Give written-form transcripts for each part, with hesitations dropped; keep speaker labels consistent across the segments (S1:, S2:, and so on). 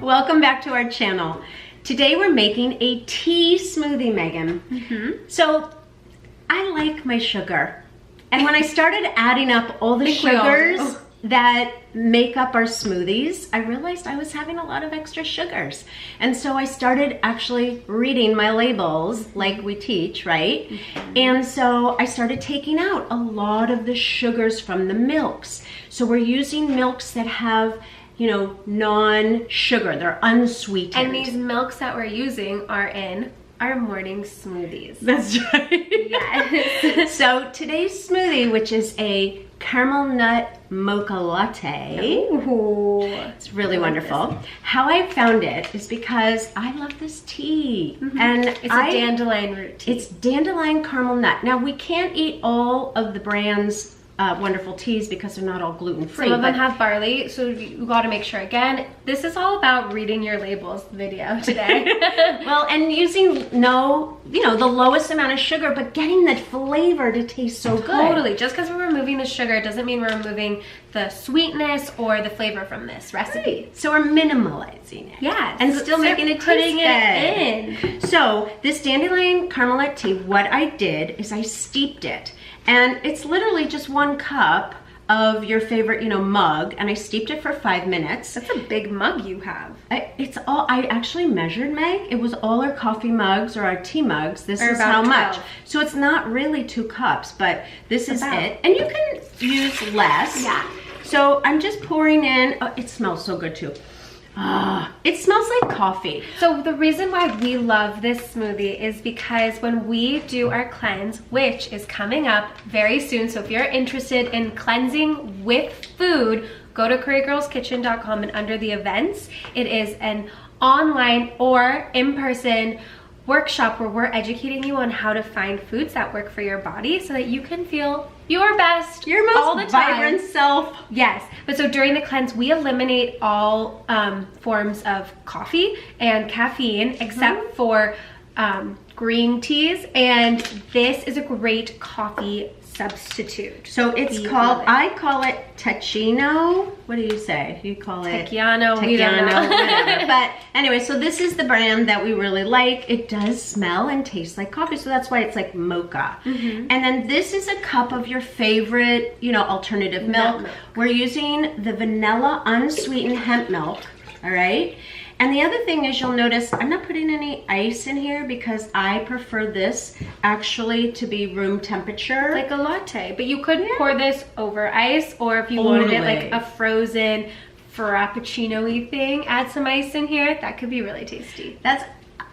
S1: Welcome back to our channel. Today we're making a tea smoothie, Megan. So I like my sugar. And when I started adding up all the sugars that make up our smoothies, I realized I was having a lot of extra sugars. And so I started actually reading my labels like we teach, right? And so I started taking out a lot of the sugars from the milks. So we're using milks that have, you know, non-sugar, they're unsweetened.
S2: And these milks that we're using are in our morning smoothies.
S1: That's right.
S2: Yes.
S1: So today's smoothie, which is a caramel nut mocha latte.
S2: Ooh,
S1: it's really wonderful. How I found it is because I love this tea. And
S2: it's a dandelion root tea.
S1: It's dandelion caramel nut. Now we can't eat all of the brand's wonderful teas because they're not all gluten-free.
S2: Some of them have barley, so you got to make sure. Again, this is all about reading your labels video today.
S1: Well, and using the lowest amount of sugar, but getting the flavor to taste so good.
S2: Totally. Just because we're removing the sugar doesn't mean we're removing the sweetness or the flavor from this recipe.
S1: Right. So we're minimalizing it.
S2: Yeah.
S1: And still making it
S2: putting
S1: taste good.
S2: in.
S1: So this dandelion caramel nut tea, what I did is I steeped it. And it's literally just 1 cup of your favorite, mug, and I steeped it for 5 minutes.
S2: That's a big mug you have.
S1: I actually measured, Meg. It was all our coffee mugs or our tea mugs. This is how
S2: 12.
S1: much. So it's not really 2 cups, but this is it. And you can use less.
S2: Yeah.
S1: So I'm just pouring in. Oh, it smells so good too. It smells like coffee.
S2: So the reason why we love this smoothie is because when we do our cleanse, which is coming up very soon, so if you're interested in cleansing with food, go to CurryGirlsKitchen.com and under the events, it is an online or in-person workshop where we're educating you on how to find foods that work for your body so that you can feel your best,
S1: your most
S2: all the time.
S1: Vibrant self.
S2: Yes, but so during the cleanse, we eliminate all forms of coffee and caffeine except for green teas, and this is a great coffee substitute.
S1: So it's called, I call it Tacchino. What do you say? You call it
S2: Tacchiano, we don't know.
S1: Whatever. But anyway, so this is the brand that we really like. It does smell and taste like coffee, so that's why it's like mocha. And then this is a cup of your favorite, alternative milk. We're using the vanilla unsweetened hemp milk, all right? And the other thing is, you'll notice I'm not putting any ice in here because I prefer this actually to be room temperature.
S2: Like a latte, but you could pour this over ice, or if you wanted it like a frozen frappuccino-y thing, add some ice in here. That could be really tasty.
S1: That's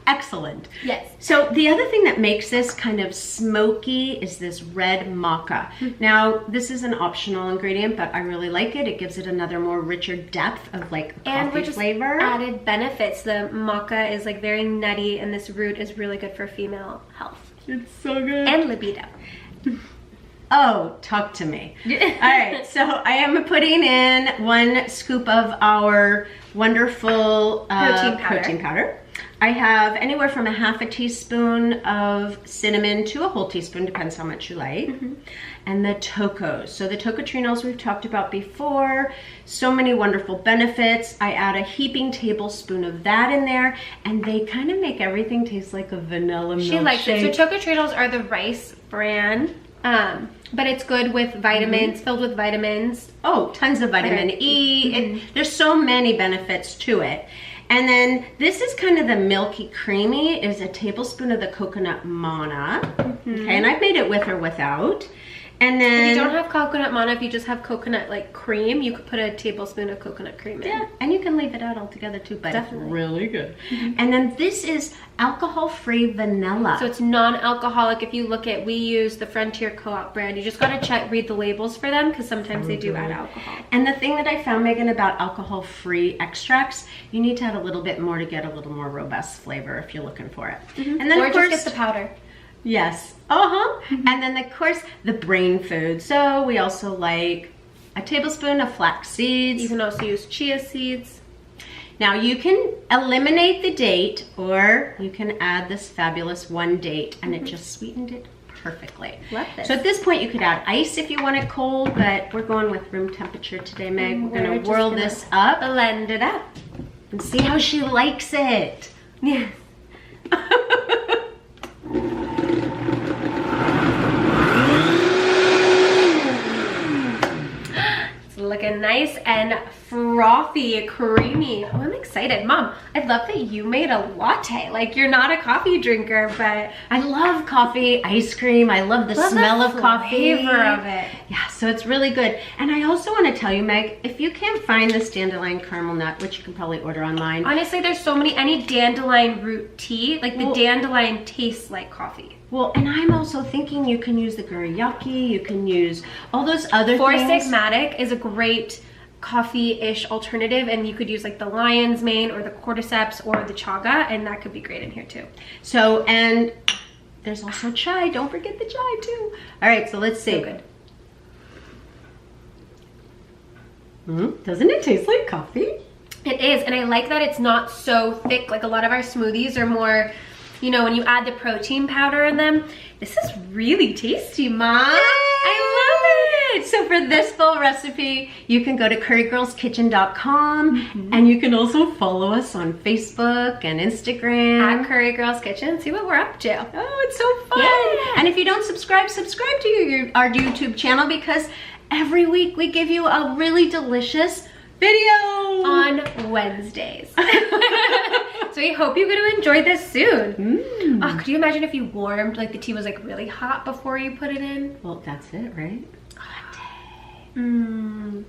S1: excellent.
S2: Yes.
S1: So the other thing that makes this kind of smoky is this red maca. Now, this is an optional ingredient, but I really like it. It gives it another more richer depth of like coffee flavor.
S2: Added benefits. The maca is like very nutty, and this root is really good for female health.
S1: It's so good.
S2: And libido.
S1: Oh, talk to me. All right, so I am putting in 1 scoop of our wonderful protein powder. I have anywhere from a half a teaspoon of cinnamon to a whole teaspoon, depends how much you like. And the tocos. So the tocotrienols we've talked about before. So many wonderful benefits. I add a heaping tablespoon of that in there, and they kind of make everything taste like a vanilla milkshake.
S2: She likes it. So tocotrienols are the rice brand. But it's good with vitamins, filled with vitamins.
S1: Oh, tons of vitamin E. There's so many benefits to it. And then this is kind of the milky creamy, is a tablespoon of the coconut manna. Okay, and I've made it with or without. And then
S2: if you don't have coconut manna, if you just have coconut like cream, you could put a tablespoon of coconut cream in.
S1: Yeah, and you can leave it out altogether too, but
S2: definitely
S1: it's really good. And then this is alcohol-free vanilla.
S2: So it's non-alcoholic. If you look at, we use the Frontier Co-op brand. You just gotta read the labels for them because sometimes they do add alcohol.
S1: And the thing that I found, Megan, about alcohol-free extracts, you need to add a little bit more to get a little more robust flavor if you're looking for it.
S2: And then of course, just get the powder.
S1: Yes. And then of course the brain food. So we also like a tablespoon of flax seeds.
S2: You can also use chia seeds.
S1: Now you can eliminate the date, or you can add this fabulous 1 date, and it just sweetened it perfectly.
S2: Love this.
S1: So at this point you could add ice if you want it cold, but we're going with room temperature today, Meg. We're gonna whirl this up.
S2: Blend it up.
S1: and see how she likes it.
S2: Yes. It's looking nice and frothy, creamy. Oh, I'm excited. Mom, I love that you made a latte. Like, you're not a coffee drinker, but
S1: I love coffee, ice cream. I love the smell of coffee.
S2: Flavor of it.
S1: Yeah, so it's really good. And I also want to tell you, Meg, if you can't find this dandelion caramel nut, which you can probably order online.
S2: Honestly, there's so many, any dandelion root tea, like the dandelion tastes like coffee.
S1: Well, and I'm also thinking you can use the guriyaki, you can use all those other
S2: Four
S1: things.
S2: Sigmatic is a great coffee-ish alternative, and you could use like the lion's mane or the cordyceps or the chaga, and that could be great in here too.
S1: So, and there's also chai. Don't forget the chai too. All right, so let's see.
S2: So good.
S1: Doesn't it taste like coffee?
S2: It is, and I like that it's not so thick. Like a lot of our smoothies are more, you know, when you add the protein powder in them. This is really tasty, Mom.
S1: Yay!
S2: I love it.
S1: So for this full recipe, you can go to currygirlskitchen.com and you can also follow us on Facebook and Instagram.
S2: At Curry Girls Kitchen, see what we're up to.
S1: Oh, it's so fun.
S2: Yeah.
S1: And if you don't subscribe to our YouTube channel, because every week we give you a really delicious video
S2: On Wednesdays. So we hope you're going to enjoy this soon. Oh, could you imagine if you warmed, like the tea was like really hot before you put it in?
S1: Well, that's it, right?
S2: Latte.